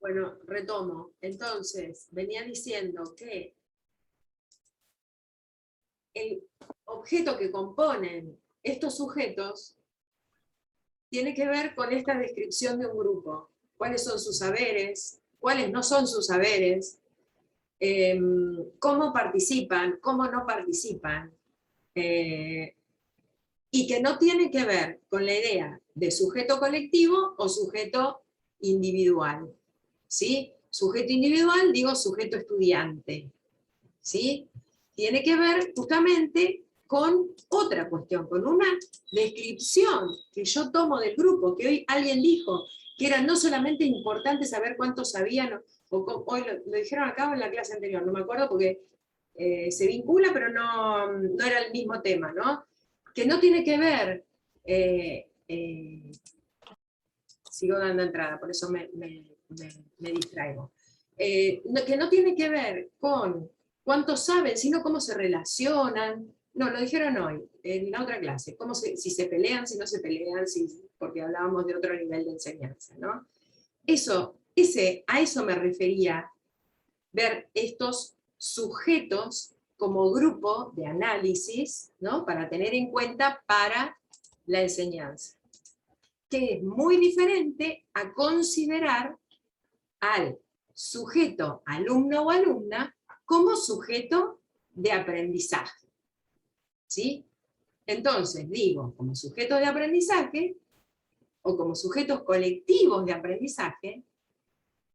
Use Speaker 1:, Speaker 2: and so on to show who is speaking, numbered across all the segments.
Speaker 1: Bueno, retomo. Entonces, venía diciendo que el objeto que componen estos sujetos tiene que ver con esta descripción de un grupo. ¿Cuáles son sus saberes? ¿Cuáles no son sus saberes? ¿Cómo participan? ¿Cómo no participan? Y que no tiene que ver con la idea de sujeto colectivo o sujeto individual. ¿Sí? Sujeto individual, digo sujeto estudiante. ¿Sí? Tiene que ver justamente con otra cuestión, con una descripción que yo tomo del grupo, que hoy alguien dijo que era no solamente importante saber cuántos sabían, hoy lo dijeron acá en la clase anterior, no me acuerdo porque se vincula, pero no era el mismo tema, ¿no? Que no tiene que ver, sigo dando entrada, por eso me distraigo, que no tiene que ver con cuántos saben, sino cómo se relacionan. No, lo dijeron hoy, en la otra clase, si se pelean, si no se pelean, porque hablábamos de otro nivel de enseñanza, ¿no? A eso me refería, ver estos sujetos como grupo de análisis, ¿no? Para tener en cuenta para la enseñanza, que es muy diferente a considerar al sujeto, alumno o alumna, como sujeto de aprendizaje. ¿Sí? Entonces, digo, como sujeto de aprendizaje, o como sujetos colectivos de aprendizaje,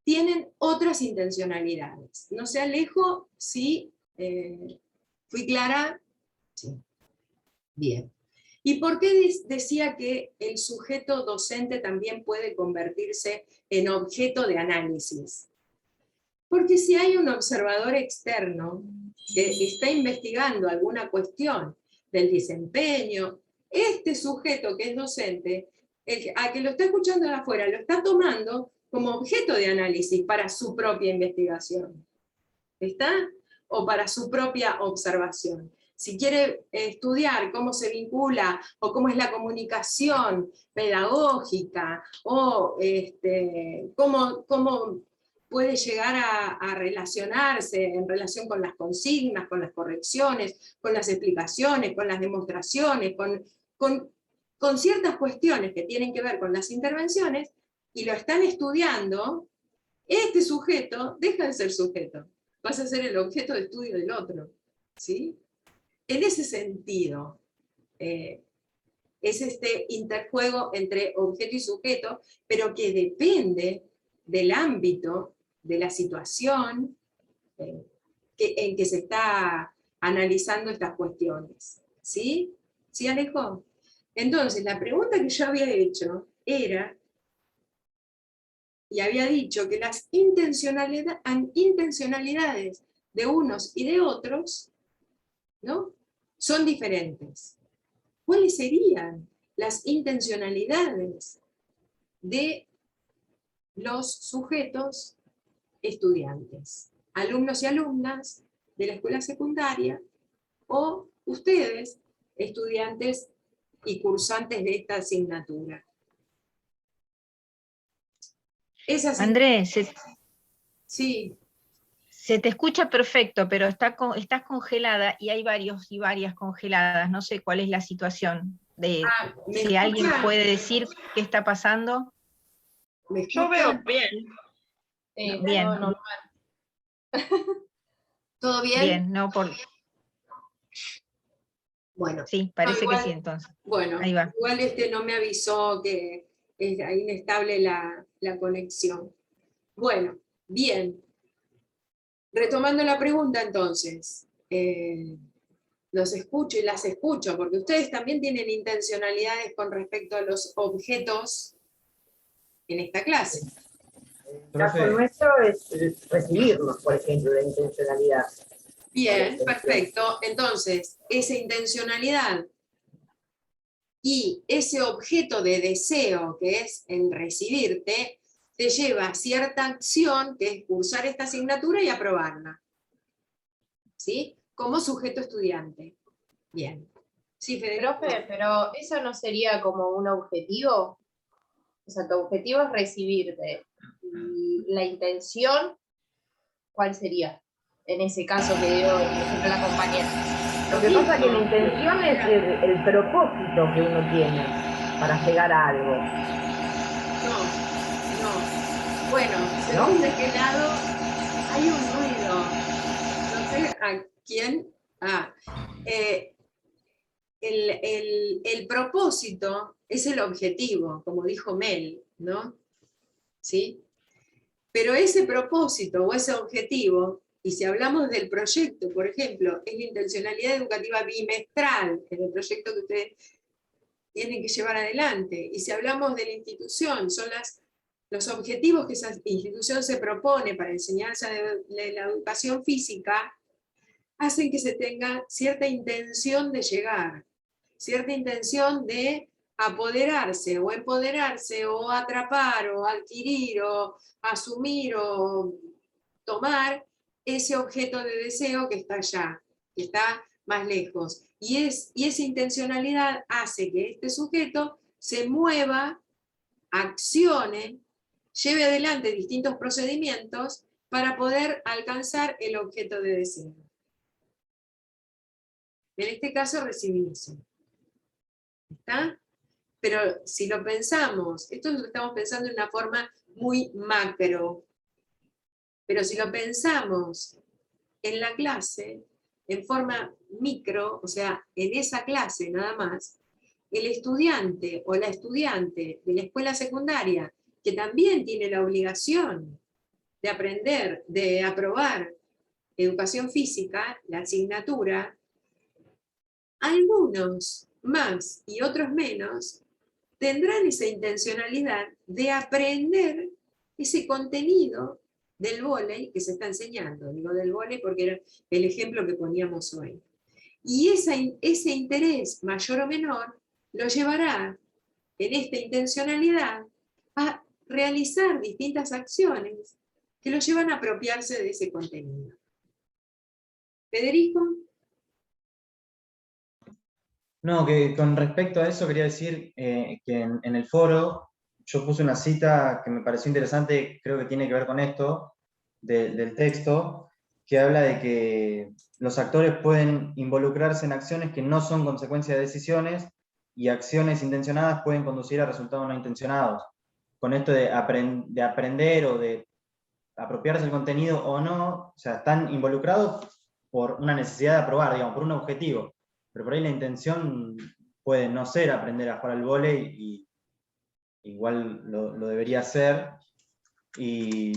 Speaker 1: tienen otras intencionalidades. No sé, Alejo, si fui clara. Sí. Bien. ¿Y por qué decía que el sujeto docente también puede convertirse en objeto de análisis? Porque si hay un observador externo que está investigando alguna cuestión del desempeño, este sujeto que es docente, a que lo está escuchando de afuera, lo está tomando como objeto de análisis para su propia investigación. ¿Está? O para su propia observación. Si quiere estudiar cómo se vincula o cómo es la comunicación pedagógica o cómo puede llegar a relacionarse en relación con las consignas, con las correcciones, con las explicaciones, con las demostraciones, con ciertas cuestiones que tienen que ver con las intervenciones, y lo están estudiando, este sujeto deja de ser sujeto, pasa a ser el objeto de estudio del otro. ¿Sí? En ese sentido, es este interjuego entre objeto y sujeto, pero que depende del ámbito, de la situación en que se está analizando estas cuestiones. ¿Sí? ¿Sí, Alejo? Entonces, la pregunta que yo había hecho era, y había dicho que las intencionalidades de unos y de otros, ¿no?, son diferentes. ¿Cuáles serían las intencionalidades de los sujetos estudiantes? Alumnos y alumnas de la escuela secundaria, o ustedes, estudiantes y cursantes de esta asignatura.
Speaker 2: Andrés,
Speaker 1: sí.
Speaker 2: Se te escucha perfecto, pero estás congelada y hay varios y varias congeladas. No sé cuál es la situación. Si alguien puede decir qué está pasando.
Speaker 3: Yo veo bien.
Speaker 2: Bien.
Speaker 3: No,
Speaker 1: ¿Todo bien?
Speaker 2: Bien, no por...
Speaker 1: Bueno.
Speaker 2: Sí, parece que sí, entonces.
Speaker 1: Bueno,
Speaker 2: ahí va.
Speaker 1: Igual no me avisó que es inestable la conexión. Bueno, bien. Retomando la pregunta entonces, los escucho y las escucho, porque ustedes también tienen intencionalidades con respecto a los objetos en esta clase.
Speaker 4: El caso nuestro es recibirnos, por ejemplo, la intencionalidad.
Speaker 1: Bien, perfecto. Entonces, esa intencionalidad y ese objeto de deseo, que es el recibirte, te lleva a cierta acción, que es cursar esta asignatura y aprobarla. ¿Sí? Como sujeto estudiante. Bien. Sí, Federico.
Speaker 3: Profe, pero ¿eso no sería como un objetivo? O sea, tu objetivo es recibirte.
Speaker 5: la intención, ¿cuál sería? En ese caso que dio, por ejemplo, la compañera.
Speaker 4: Lo que pasa es que la intención es el propósito que uno tiene para llegar a algo.
Speaker 1: No. Bueno, según de qué lado hay un ruido. No sé a quién. El propósito es el objetivo, como dijo Mel, ¿no? ¿Sí? Pero ese propósito o ese objetivo, y si hablamos del proyecto, por ejemplo, es la intencionalidad educativa bimestral, en el proyecto que ustedes tienen que llevar adelante, y si hablamos de la institución, son los objetivos que esa institución se propone para enseñanza de la educación física, hacen que se tenga cierta intención de llegar, cierta intención de apoderarse o empoderarse o atrapar o adquirir o asumir o tomar ese objeto de deseo que está allá, que está más lejos. Y esa intencionalidad hace que este sujeto se mueva, accione, lleve adelante distintos procedimientos para poder alcanzar el objeto de deseo. En este caso recibí eso. ¿Está? Pero si lo pensamos, esto lo estamos pensando de una forma muy macro, pero si lo pensamos en la clase, en forma micro, o sea, en esa clase nada más, el estudiante o la estudiante de la escuela secundaria, que también tiene la obligación de aprender, de aprobar educación física, la asignatura, algunos más y otros menos tendrán esa intencionalidad de aprender ese contenido del vóley que se está enseñando. Digo del vóley porque era el ejemplo que poníamos hoy. Y ese interés, mayor o menor, lo llevará en esta intencionalidad a realizar distintas acciones que lo llevan a apropiarse de ese contenido. ¿Federico?
Speaker 6: No, que con respecto a eso quería decir que en el foro yo puse una cita que me pareció interesante, creo que tiene que ver con esto, del texto, que habla de que los actores pueden involucrarse en acciones que no son consecuencia de decisiones y acciones intencionadas pueden conducir a resultados no intencionados. Con esto de aprender o de apropiarse del contenido o no, o sea, están involucrados por una necesidad de aprobar, digamos, por un objetivo. Pero por ahí la intención puede no ser aprender a jugar al vóley, y igual lo debería hacer. Y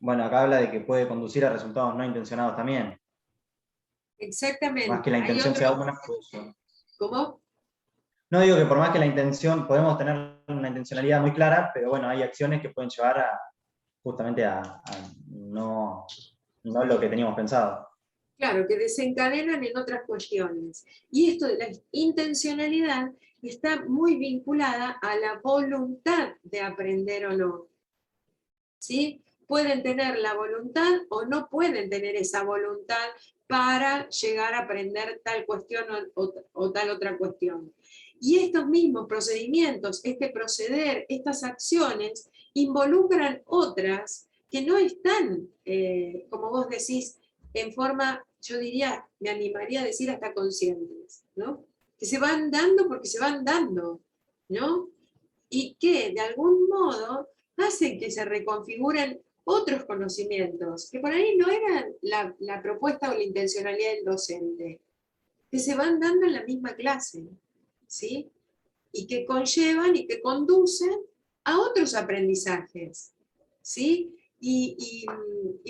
Speaker 6: bueno, acá habla de que puede conducir a resultados no intencionados también.
Speaker 1: Exactamente.
Speaker 6: Más que la intención sea una cosa.
Speaker 1: ¿Cómo?
Speaker 6: No digo que por más que la intención, podemos tener una intencionalidad muy clara, pero bueno, hay acciones que pueden llevar justamente a no lo que teníamos pensado.
Speaker 1: Claro, que desencadenan en otras cuestiones. Y esto de la intencionalidad está muy vinculada a la voluntad de aprender o no. ¿Sí? Pueden tener la voluntad o no pueden tener esa voluntad para llegar a aprender tal cuestión o tal otra cuestión. Y estos mismos procedimientos, este proceder, estas acciones, involucran otras que no están, como vos decís, en forma, yo diría, me animaría a decir hasta conscientes, ¿no? Que se van dando porque se van dando, ¿no? Y que de algún modo hacen que se reconfiguren otros conocimientos, que por ahí no eran la propuesta o la intencionalidad del docente, que se van dando en la misma clase, ¿sí? Y que conllevan y que conducen a otros aprendizajes, ¿sí? Y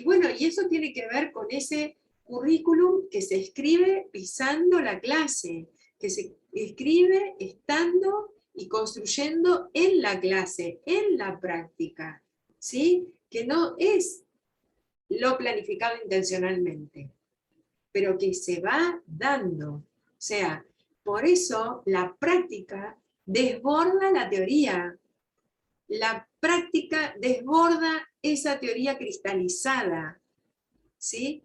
Speaker 1: bueno, y eso tiene que ver con ese currículum que se escribe pisando la clase, que se escribe estando y construyendo en la clase, en la práctica, ¿sí? Que no es lo planificado intencionalmente, pero que se va dando. O sea, por eso la práctica desborda la teoría. La práctica desborda esa teoría cristalizada, ¿sí?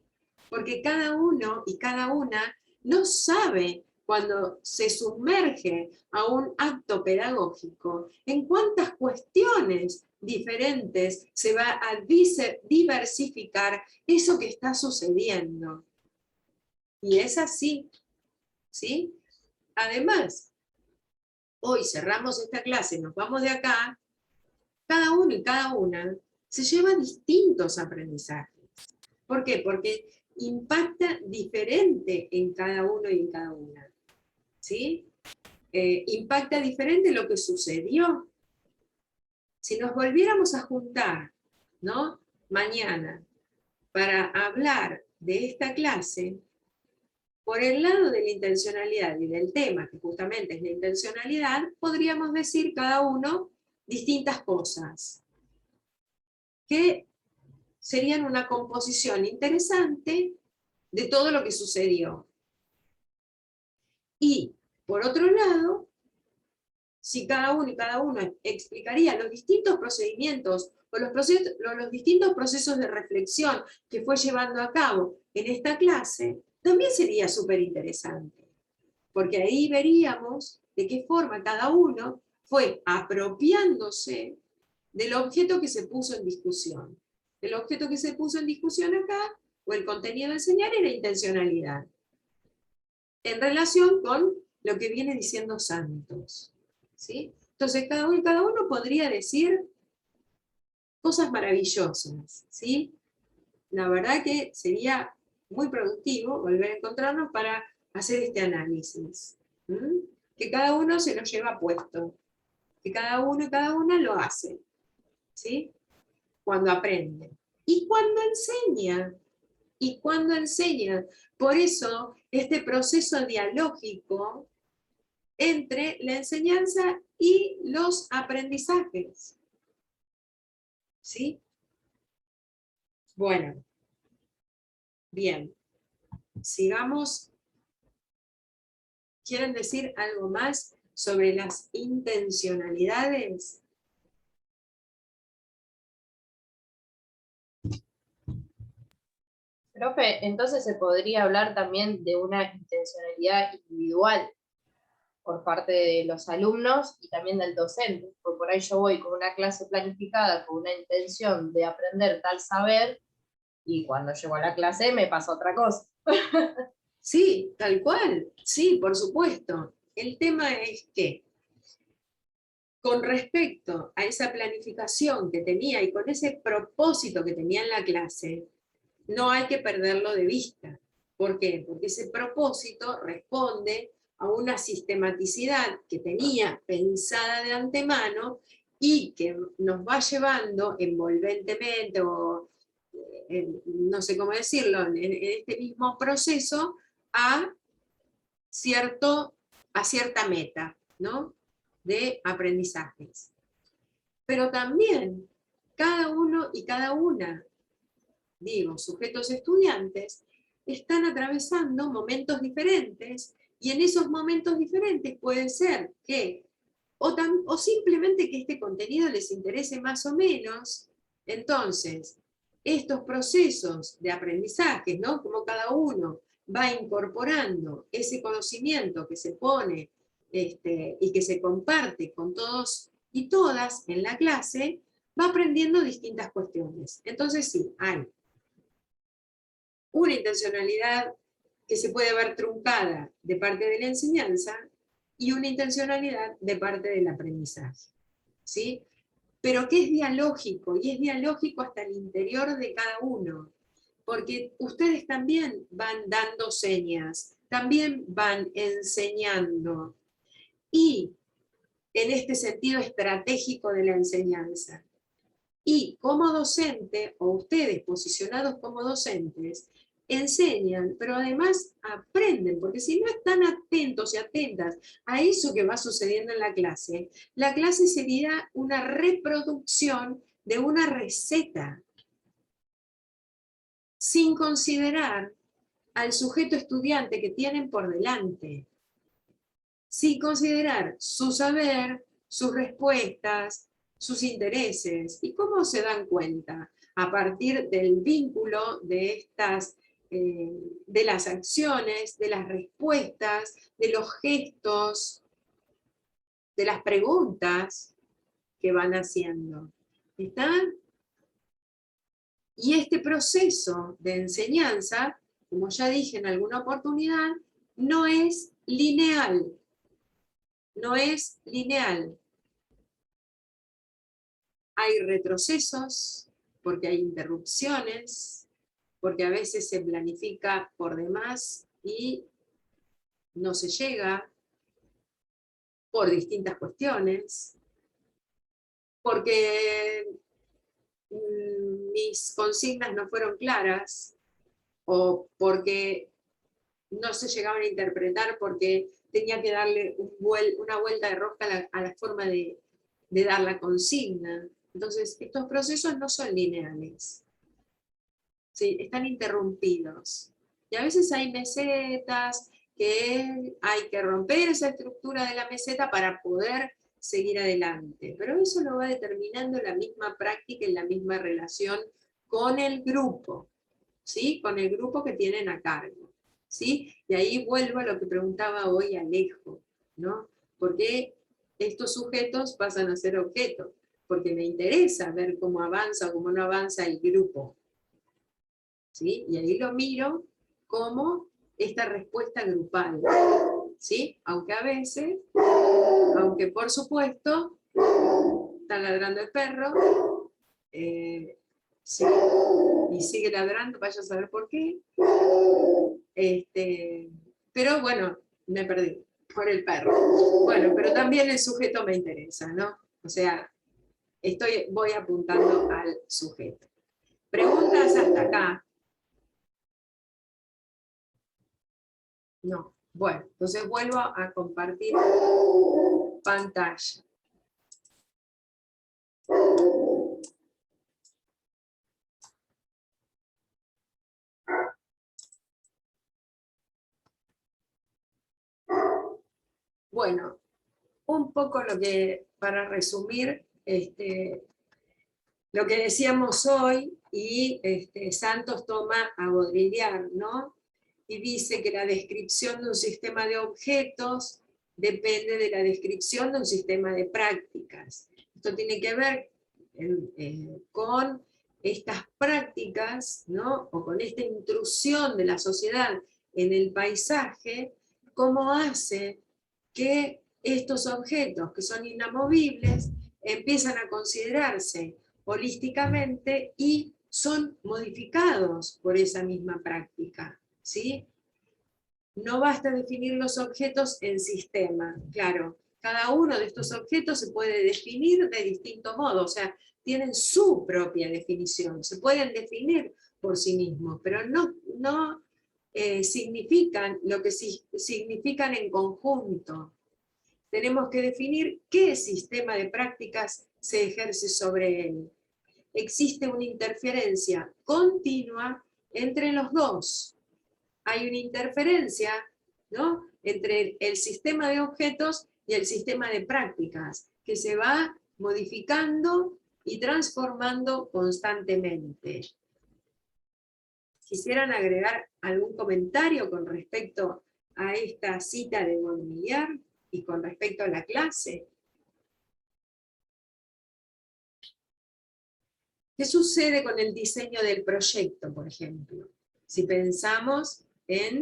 Speaker 1: Porque cada uno y cada una no sabe cuando se sumerge a un acto pedagógico en cuántas cuestiones diferentes, se va a diversificar eso que está sucediendo. Y es así, ¿sí? Además, hoy cerramos esta clase, nos vamos de acá, cada uno y cada una se lleva distintos aprendizajes. ¿Por qué? Porque impacta diferente en cada uno y en cada una. ¿Sí? Impacta diferente lo que sucedió. Si nos volviéramos a juntar, ¿no?, mañana para hablar de esta clase, por el lado de la intencionalidad y del tema, que justamente es la intencionalidad, podríamos decir cada uno distintas cosas, que serían una composición interesante de todo lo que sucedió. Y, por otro lado, si cada uno y cada una explicaría los distintos procedimientos o los distintos procesos de reflexión que fue llevando a cabo en esta clase, también sería súper interesante, porque ahí veríamos de qué forma cada uno fue apropiándose del objeto que se puso en discusión. El objeto que se puso en discusión acá, o el contenido de enseñar, era intencionalidad, en relación con lo que viene diciendo Santos. ¿Sí? Entonces cada uno podría decir cosas maravillosas, ¿sí? La verdad que sería muy productivo volver a encontrarnos para hacer este análisis. Que cada uno se lo lleva puesto, que cada uno y cada una lo hace, ¿sí? Cuando aprende. Y cuando enseña. Por eso este proceso dialógico entre la enseñanza y los aprendizajes. ¿Sí? Bueno. Bien. Sigamos. ¿Quieren decir algo más sobre las intencionalidades?
Speaker 5: Profe, entonces se podría hablar también de una intencionalidad individual por parte de los alumnos y también del docente, porque por ahí yo voy con una clase planificada, con una intención de aprender tal saber, y cuando llego a la clase me pasa otra cosa.
Speaker 1: Sí, tal cual, sí, por supuesto. El tema es que, con respecto a esa planificación que tenía y con ese propósito que tenía en la clase, no hay que perderlo de vista. ¿Por qué? Porque ese propósito responde a una sistematicidad que tenía pensada de antemano y que nos va llevando envolventemente, o no sé cómo decirlo, en este mismo proceso a cierta meta, ¿no?, de aprendizajes. Pero también cada uno y cada una, digo, sujetos estudiantes, están atravesando momentos diferentes, y en esos momentos diferentes puede ser que, o simplemente que este contenido les interese más o menos. Entonces, estos procesos de aprendizaje, ¿no?, como cada uno va incorporando ese conocimiento que se pone y que se comparte con todos y todas en la clase, va aprendiendo distintas cuestiones. Entonces sí, hay una intencionalidad que se puede ver truncada de parte de la enseñanza y una intencionalidad de parte del aprendizaje, ¿sí? Pero que es dialógico, y es dialógico hasta el interior de cada uno, porque ustedes también van dando señas, también van enseñando, y en este sentido estratégico de la enseñanza. Y como docente, o ustedes posicionados como docentes, enseñan, pero además aprenden, porque si no están atentos y atentas a eso que va sucediendo en la clase sería una reproducción de una receta, sin considerar al sujeto estudiante que tienen por delante, sin considerar su saber, sus respuestas, sus intereses. ¿Y cómo se dan cuenta? A partir del vínculo de de las acciones, de las respuestas, de los gestos, de las preguntas que van haciendo. ¿Está? Y este proceso de enseñanza, como ya dije en alguna oportunidad, no es lineal. No es lineal. Hay retrocesos, porque hay interrupciones, porque a veces se planifica por demás y no se llega por distintas cuestiones, porque mis consignas no fueron claras, o porque no se llegaban a interpretar porque tenía que darle una vuelta de rosca a la forma de dar la consigna. Entonces, estos procesos no son lineales. Sí, están interrumpidos. Y a veces hay mesetas que hay que romper esa estructura de la meseta para poder seguir adelante. Pero eso lo va determinando la misma práctica y la misma relación con el grupo, ¿sí? Con el grupo que tienen a cargo, ¿sí? Y ahí vuelvo a lo que preguntaba hoy Alejo, ¿no? ¿Por qué estos sujetos pasan a ser objetos? Porque me interesa ver cómo avanza o cómo no avanza el grupo, ¿sí? Y ahí lo miro como esta respuesta grupal, ¿sí? Aunque a veces, aunque por supuesto, está ladrando el perro, sí, y sigue ladrando, vaya a saber por qué. Pero bueno, me perdí por el perro. Bueno, pero también el sujeto me interesa, ¿no? O sea, voy apuntando al sujeto. ¿Preguntas hasta acá? No. Bueno, entonces vuelvo a compartir pantalla. Bueno, un poco para resumir, lo que decíamos hoy, y Santos toma a Baudrillard, ¿no? Y dice que la descripción de un sistema de objetos depende de la descripción de un sistema de prácticas. Esto tiene que ver con estas prácticas, ¿no? O con esta intrusión de la sociedad en el paisaje, cómo hace que estos objetos que son inamovibles empiezan a considerarse holísticamente y son modificados por esa misma práctica, ¿sí? No basta definir los objetos en sistema, claro, cada uno de estos objetos se puede definir de distinto modo, o sea, tienen su propia definición, se pueden definir por sí mismos, pero no significan lo que significan en conjunto. Tenemos que definir qué sistema de prácticas se ejerce sobre él. Existe una interferencia continua entre los dos. Hay una interferencia, ¿no?, entre el sistema de objetos y el sistema de prácticas, que se va modificando y transformando constantemente. ¿Quisieran agregar algún comentario con respecto a esta cita de Baudrillard y con respecto a la clase? ¿Qué sucede con el diseño del proyecto, por ejemplo? Si pensamos en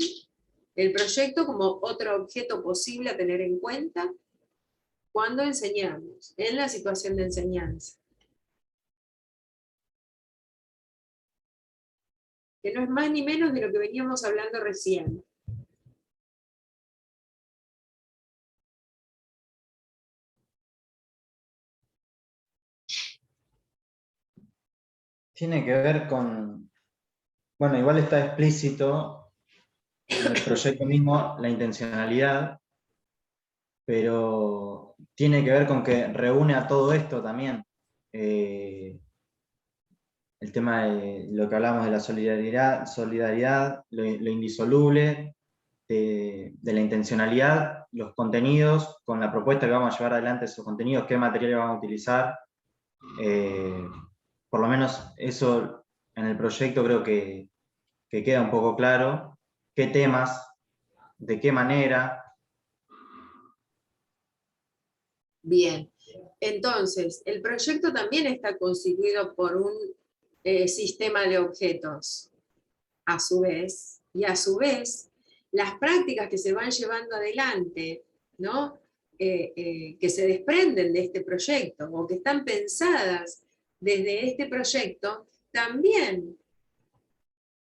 Speaker 1: el proyecto como otro objeto posible a tener en cuenta cuando enseñamos, en la situación de enseñanza. Que no es más ni menos de lo que veníamos hablando recién.
Speaker 6: Tiene que ver con, bueno, igual está explícito en el proyecto mismo la intencionalidad, pero tiene que ver con que reúne a todo esto también. El tema de lo que hablamos de la solidaridad, lo indisoluble, de la intencionalidad, los contenidos, con la propuesta que vamos a llevar adelante esos contenidos, qué materiales vamos a utilizar. Por lo menos eso en el proyecto creo que queda un poco claro, qué temas, de qué manera.
Speaker 1: Bien, Entonces, el proyecto también está constituido por un sistema de objetos, a su vez, y a su vez, las prácticas que se van llevando adelante, ¿no? Que se desprenden de este proyecto, o que están pensadas desde este proyecto, también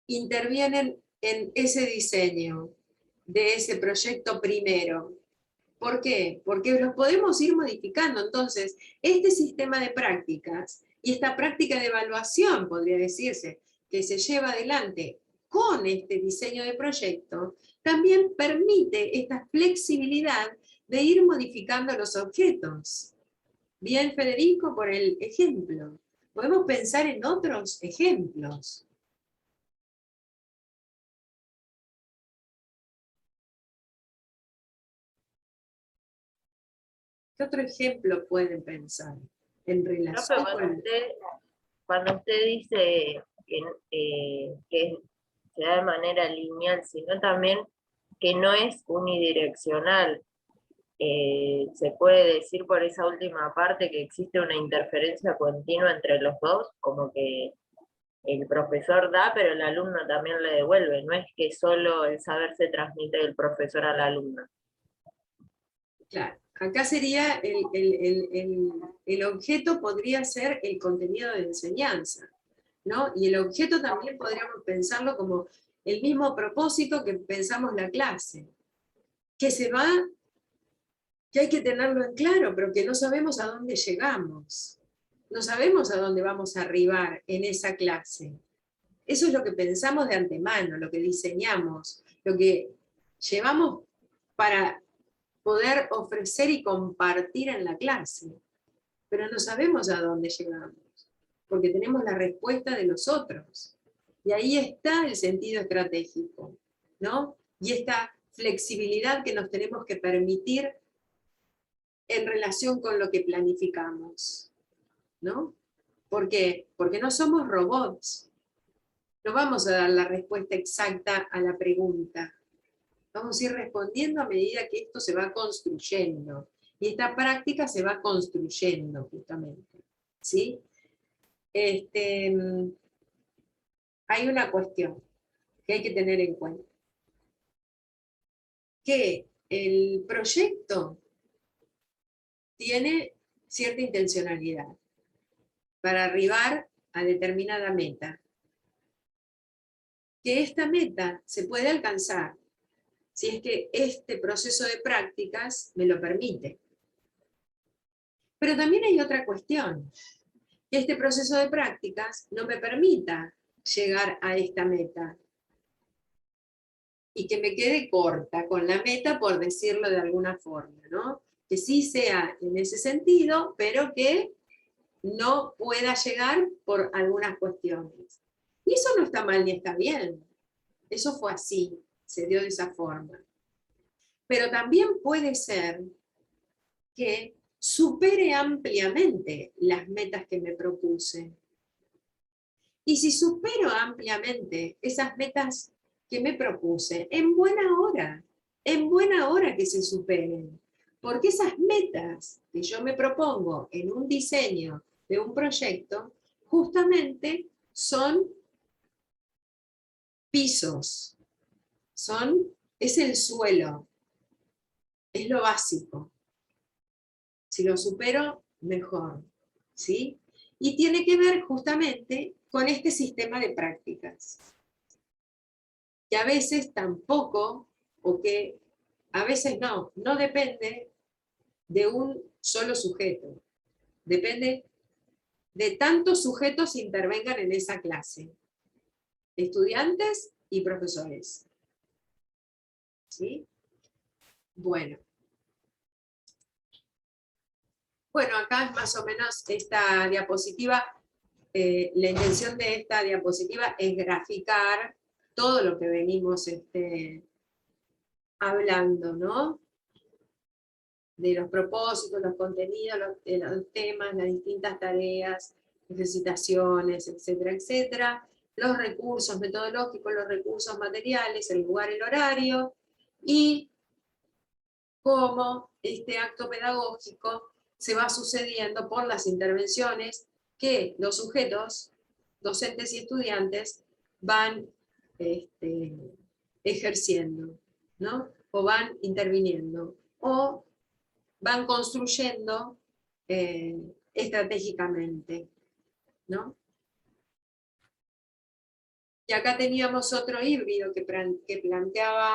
Speaker 1: intervienen en ese diseño de ese proyecto primero. ¿Por qué? Porque los podemos ir modificando. Entonces, este sistema de prácticas y esta práctica de evaluación, podría decirse, que se lleva adelante con este diseño de proyecto, también permite esta flexibilidad de ir modificando los objetos. Bien, Federico, por el ejemplo. Podemos pensar en otros ejemplos. ¿Qué otro ejemplo pueden pensar en relación con...
Speaker 3: Cuando usted dice que se da de manera lineal, sino también que no es unidireccional, se puede decir por esa última parte que existe una interferencia continua entre los dos, como que el profesor da, pero el alumno también le devuelve, no es que solo el saber se transmite del profesor al alumno.
Speaker 1: Claro, acá sería el objeto podría ser el contenido de enseñanza, ¿no? Y el objeto también podríamos pensarlo como el mismo propósito que pensamos la clase, que hay que tenerlo en claro, pero que no sabemos a dónde llegamos, no sabemos a dónde vamos a arribar en esa clase. Eso es lo que pensamos de antemano, lo que diseñamos, lo que llevamos para poder ofrecer y compartir en la clase, pero no sabemos a dónde llegamos, porque tenemos la respuesta de los otros. Y ahí está el sentido estratégico, ¿no? Y esta flexibilidad que nos tenemos que permitir en relación con lo que planificamos, ¿no? ¿Por qué? Porque no somos robots. No vamos a dar la respuesta exacta a la pregunta. Vamos a ir respondiendo a medida que esto se va construyendo. Y esta práctica se va construyendo, justamente. ¿Sí? Hay una cuestión que hay que tener en cuenta. Que el proyecto tiene cierta intencionalidad para arribar a determinada meta. Que esta meta se puede alcanzar si es que este proceso de prácticas me lo permite. Pero también hay otra cuestión, que este proceso de prácticas no me permita llegar a esta meta, y que me quede corta con la meta, por decirlo de alguna forma, ¿no? Que sí sea en ese sentido, pero que no pueda llegar por algunas cuestiones. Y eso no está mal ni está bien. Eso fue así, se dio de esa forma. Pero también puede ser que supere ampliamente las metas que me propuse. Y si supero ampliamente esas metas que me propuse, en buena hora que se superen. Porque esas metas que yo me propongo en un diseño de un proyecto, justamente son pisos, es el suelo, es lo básico. Si lo supero, mejor, ¿sí? Y tiene que ver justamente con este sistema de prácticas, que a veces tampoco, o que a veces no depende de un solo sujeto, depende de tantos sujetos que intervengan en esa clase, estudiantes y profesores. ¿Sí? Bueno, acá es más o menos esta diapositiva. La intención de esta diapositiva es graficar todo lo que venimos hablando, ¿no? De los propósitos, los contenidos, los temas, las distintas tareas, ejercitaciones, etcétera, etcétera, los recursos metodológicos, los recursos materiales, el lugar, el horario, y cómo este acto pedagógico se va sucediendo por las intervenciones que los sujetos, docentes y estudiantes, van ejerciendo, ¿no? O van interviniendo, o van construyendo estratégicamente, ¿no? Y acá teníamos otro híbrido que planteaba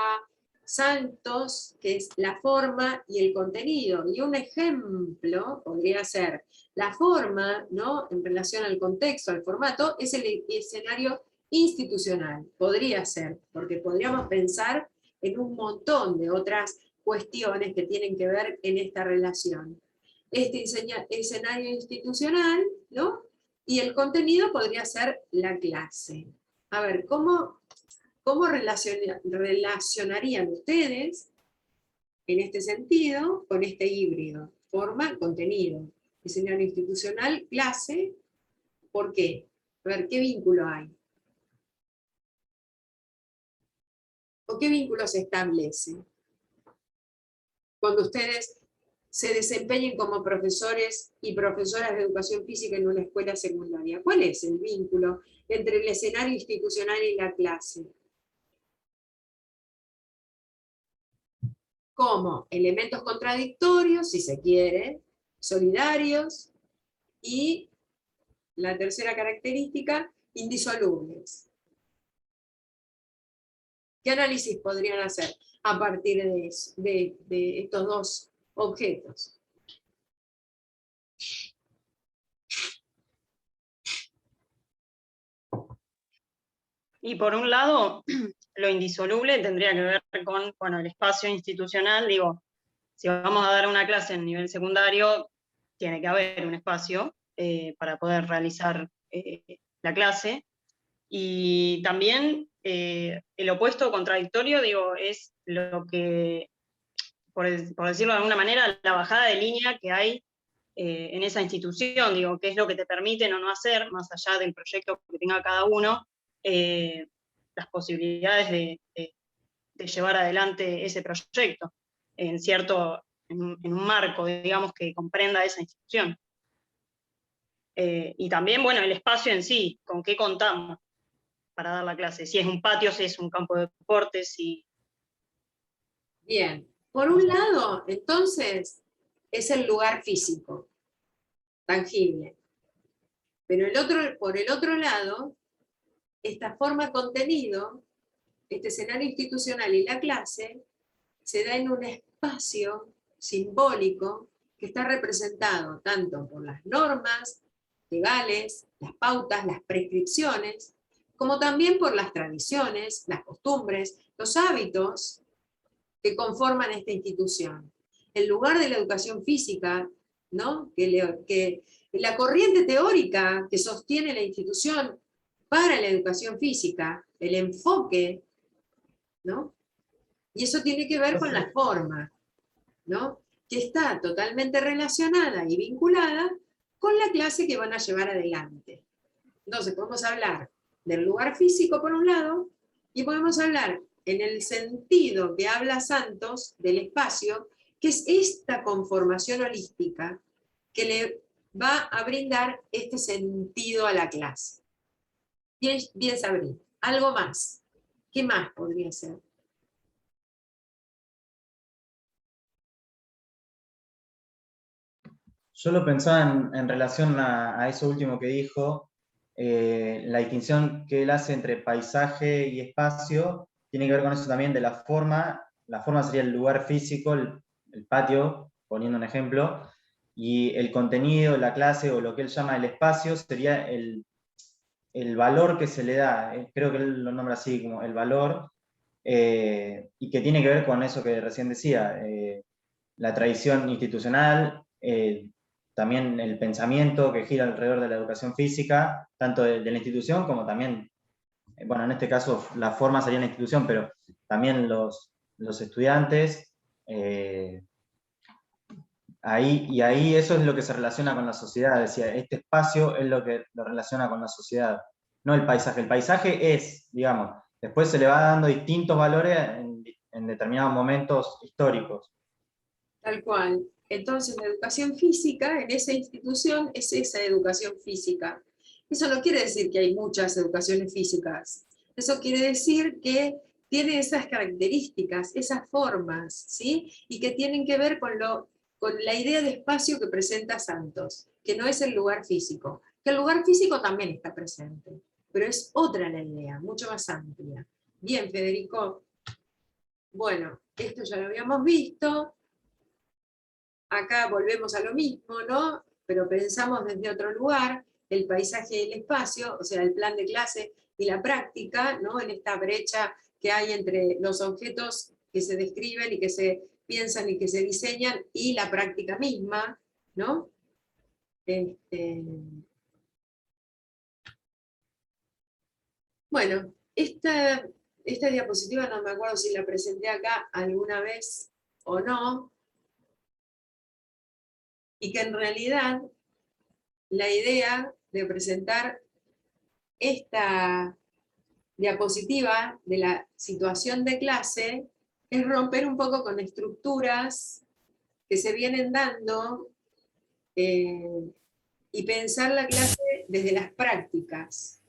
Speaker 1: Santos, que es la forma y el contenido. Y un ejemplo podría ser la forma, ¿no? En relación al contexto, al formato, es el escenario institucional. Podría ser, porque podríamos pensar en un montón de otras cuestiones que tienen que ver en esta relación. Este escenario institucional, ¿no? Y el contenido podría ser la clase. A ver, ¿cómo relacionarían ustedes en este sentido con este híbrido? Forma, contenido. Escenario institucional, clase. ¿Por qué? A ver, ¿qué vínculo hay? ¿O qué vínculo se establece? Cuando ustedes se desempeñen como profesores y profesoras de educación física en una escuela secundaria. ¿Cuál es el vínculo entre el escenario institucional y la clase? Como elementos contradictorios, si se quiere, solidarios, y la tercera característica, indisolubles. ¿Qué análisis podrían hacer a partir de estos dos objetos?
Speaker 7: Y por un lado, lo indisoluble tendría que ver con, bueno, el espacio institucional. Digo, si vamos a dar una clase en nivel secundario, tiene que haber un espacio para poder realizar la clase. Y también el opuesto contradictorio, digo, es lo que, por decirlo de alguna manera, la bajada de línea que hay en esa institución, digo, qué es lo que te permiten o no hacer, más allá del proyecto que tenga cada uno, las posibilidades de llevar adelante ese proyecto en un marco, digamos, que comprenda esa institución. Y también, bueno, el espacio en sí, con qué contamos para dar la clase, si es un patio, si es un campo de deportes, si...
Speaker 1: Bien, por un lado, entonces, es el lugar físico, tangible. Pero por el otro lado, esta forma contenido, este escenario institucional y la clase, se da en un espacio simbólico que está representado tanto por las normas legales, las pautas, las prescripciones, como también por las tradiciones, las costumbres, los hábitos que conforman esta institución. El lugar de la educación física, ¿no? que la corriente teórica que sostiene la institución para la educación física, el enfoque, ¿no? Y eso tiene que ver con la forma, ¿no? Que está totalmente relacionada y vinculada con la clase que van a llevar adelante. Entonces podemos hablar del lugar físico por un lado, y podemos hablar en el sentido que habla Santos del espacio, que es esta conformación holística que le va a brindar este sentido a la clase. Bien Sabrina. Algo más. ¿Qué más podría ser?
Speaker 6: Yo lo pensaba en relación a eso último que dijo, la distinción que él hace entre paisaje y espacio, tiene que ver con eso también de la forma sería el lugar físico, el patio, poniendo un ejemplo, y el contenido, la clase o lo que él llama el espacio sería el valor que se le da, creo que él lo nombra así como el valor, y que tiene que ver con eso que recién decía, la tradición institucional, también el pensamiento que gira alrededor de la educación física, tanto de la institución como también, bueno, en este caso la forma sería la institución, pero también los estudiantes, ahí eso es lo que se relaciona con la sociedad, decía, este espacio es lo que lo relaciona con la sociedad, no el paisaje es, digamos, después se le va dando distintos valores en determinados momentos históricos.
Speaker 1: Tal cual. Entonces la educación física en esa institución es esa educación física. Eso no quiere decir que hay muchas educaciones físicas. Eso quiere decir que tiene esas características, esas formas, ¿sí? Y que tienen que ver con la idea de espacio que presenta Santos, que no es el lugar físico. Que el lugar físico también está presente, pero es otra la idea, mucho más amplia. Bien, Federico. Bueno, esto ya lo habíamos visto. Acá volvemos a lo mismo, ¿no? Pero pensamos desde otro lugar, el paisaje y el espacio, o sea, el plan de clase y la práctica, ¿no? En esta brecha que hay entre los objetos que se describen y que se piensan y que se diseñan y la práctica misma, ¿no? Bueno, esta diapositiva no me acuerdo si la presenté acá alguna vez o no, y que en realidad la idea de presentar esta diapositiva de la situación de clase es romper un poco con estructuras que se vienen dando y pensar la clase desde las prácticas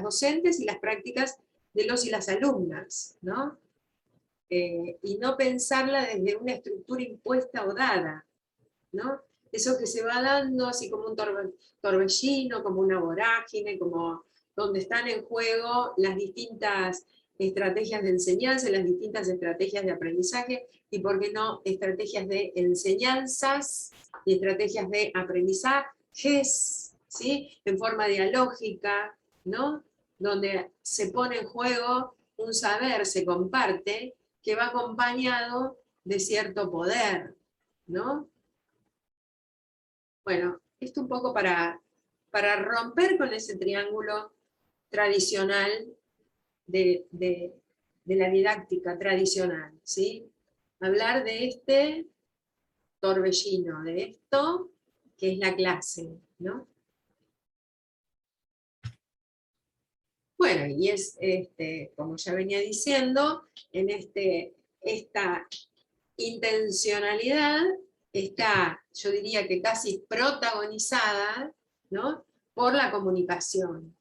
Speaker 1: docentes y las prácticas de los y las alumnas, ¿no? Y no pensarla desde una estructura impuesta o dada, ¿no? Eso que se va dando así como un torbellino, como una vorágine, como donde están en juego las distintas estrategias de enseñanza, las distintas estrategias de aprendizaje, y por qué no, estrategias de enseñanzas y estrategias de aprendizajes, ¿sí? En forma dialógica, ¿no? Donde se pone en juego un saber, se comparte, que va acompañado de cierto poder, ¿no? Bueno, esto un poco para romper con ese triángulo tradicional de la didáctica tradicional, ¿sí? Hablar de este torbellino, de esto que es la clase, ¿no? Bueno, y es, como ya venía diciendo, en esta intencionalidad está, yo diría que casi protagonizada, ¿no? Por la comunicación.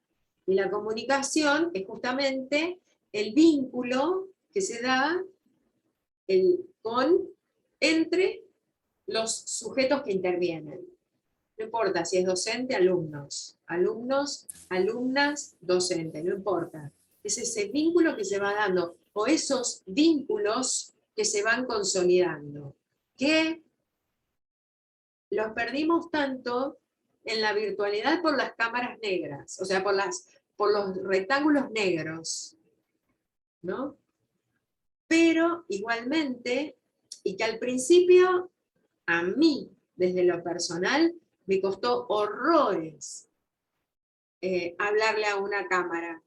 Speaker 1: Y la comunicación es justamente el vínculo que se da entre los sujetos que intervienen. No importa si es docente, alumnos, alumnas, docente, no importa. Es ese vínculo que se va dando, o esos vínculos que se van consolidando, que los perdimos tanto en la virtualidad por las cámaras negras, o sea, por los rectángulos negros, ¿no? Pero igualmente, y que al principio, a mí, desde lo personal, me costó horrores hablarle a una cámara.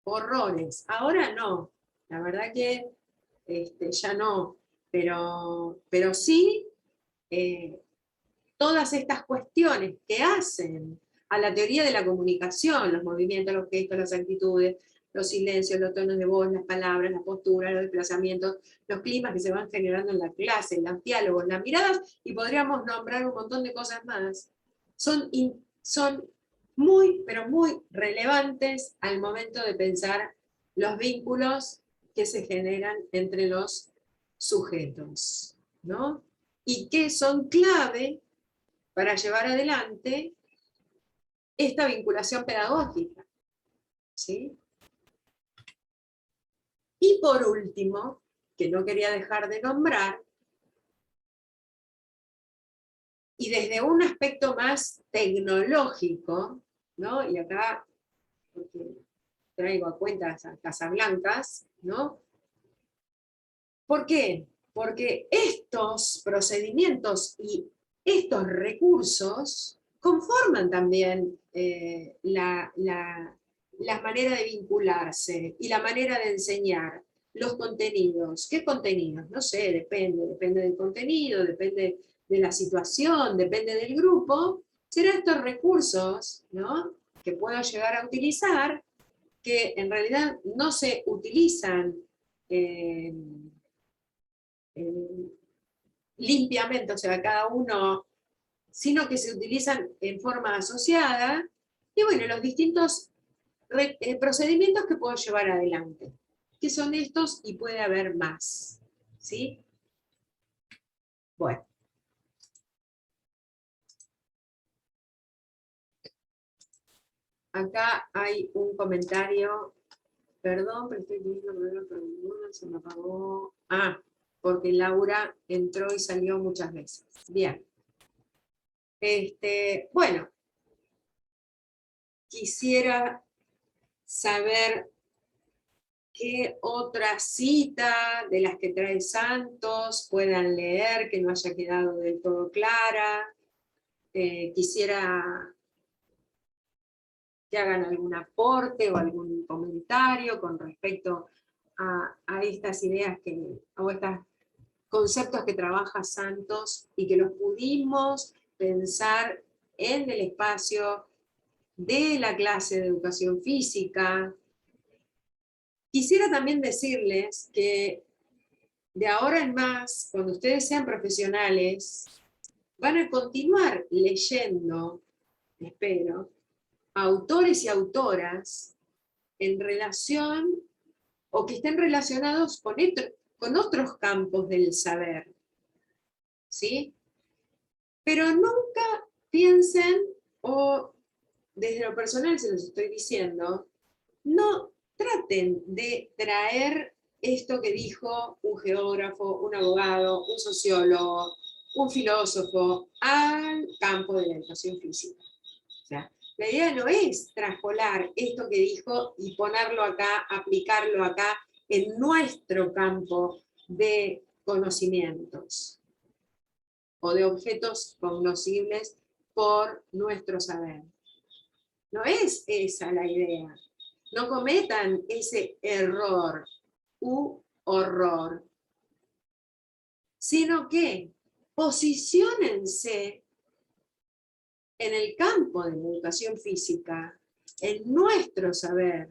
Speaker 1: Horrores. Ahora no. La verdad que ya no. Pero sí, todas estas cuestiones que hacen a la teoría de la comunicación, los movimientos, los gestos, las actitudes, los silencios, los tonos de voz, las palabras, las posturas, los desplazamientos, los climas que se van generando en la clase, los diálogos, las miradas, y podríamos nombrar un montón de cosas más, son muy, pero muy relevantes al momento de pensar los vínculos que se generan entre los sujetos, ¿no? Y que son clave para llevar adelante esta vinculación pedagógica, ¿sí? Y por último, que no quería dejar de nombrar, y desde un aspecto más tecnológico, ¿no? Y acá, porque traigo a cuenta a Casablancas, ¿no? ¿Por qué? Porque estos procedimientos y estos recursos conforman también la manera de vincularse y la manera de enseñar los contenidos. ¿Qué contenidos? No sé, depende del contenido, depende de la situación, depende del grupo. Serán estos recursos, ¿no?, que puedo llegar a utilizar, que en realidad no se utilizan limpiamente, o sea, cada uno, sino que se utilizan en forma asociada, y bueno, los distintos procedimientos que puedo llevar adelante, que son estos y puede haber más, ¿sí? Bueno. Acá hay un comentario, perdón, pero estoy teniendo problemas con el mundo, se me apagó. Ah, porque Laura entró y salió muchas veces. Bien. Bueno, quisiera saber qué otra cita de las que trae Santos puedan leer, que no haya quedado del todo clara. Quisiera que hagan algún aporte o algún comentario con respecto a estas ideas o estos conceptos que trabaja Santos y que los pudimos pensar en el espacio de la clase de educación física. Quisiera también decirles que de ahora en más, cuando ustedes sean profesionales, van a continuar leyendo, espero, autores y autoras en relación, o que estén relacionados con otros campos del saber, ¿sí? Pero nunca piensen, o desde lo personal se los estoy diciendo, no traten de traer esto que dijo un geógrafo, un abogado, un sociólogo, un filósofo, al campo de la educación física. O sea, la idea no es traspolar esto que dijo y ponerlo acá, aplicarlo acá en nuestro campo de conocimientos o de objetos cognoscibles por nuestro saber. No es esa la idea. No cometan ese error u horror, sino que posiciónense en el campo de la educación física, en nuestro saber,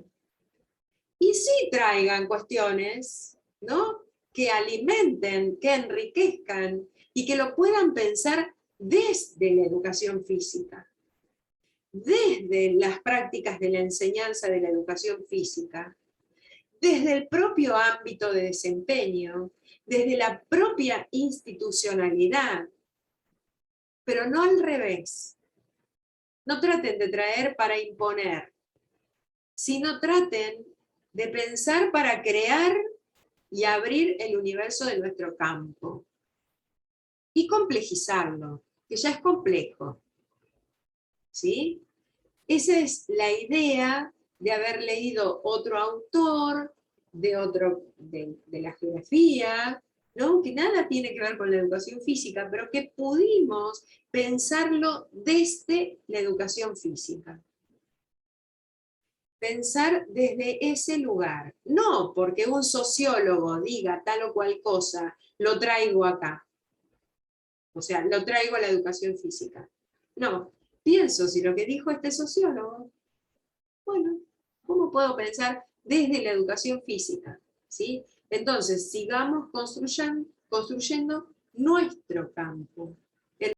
Speaker 1: y sí traigan cuestiones, ¿no?, que alimenten, que enriquezcan, y que lo puedan pensar desde la educación física, desde las prácticas de la enseñanza de la educación física, desde el propio ámbito de desempeño, desde la propia institucionalidad, pero no al revés. No traten de traer para imponer, sino traten de pensar para crear y abrir el universo de nuestro campo. Y complejizarlo, que ya es complejo. ¿Sí? Esa es la idea de haber leído otro autor, de la geografía, ¿no?, que nada tiene que ver con la educación física, pero que pudimos pensarlo desde la educación física. Pensar desde ese lugar. No porque un sociólogo diga tal o cual cosa, lo traigo acá. O sea, lo traigo a la educación física. No, pienso si lo que dijo este sociólogo, bueno, ¿cómo puedo pensar desde la educación física? ¿Sí? Entonces, sigamos construyendo nuestro campo.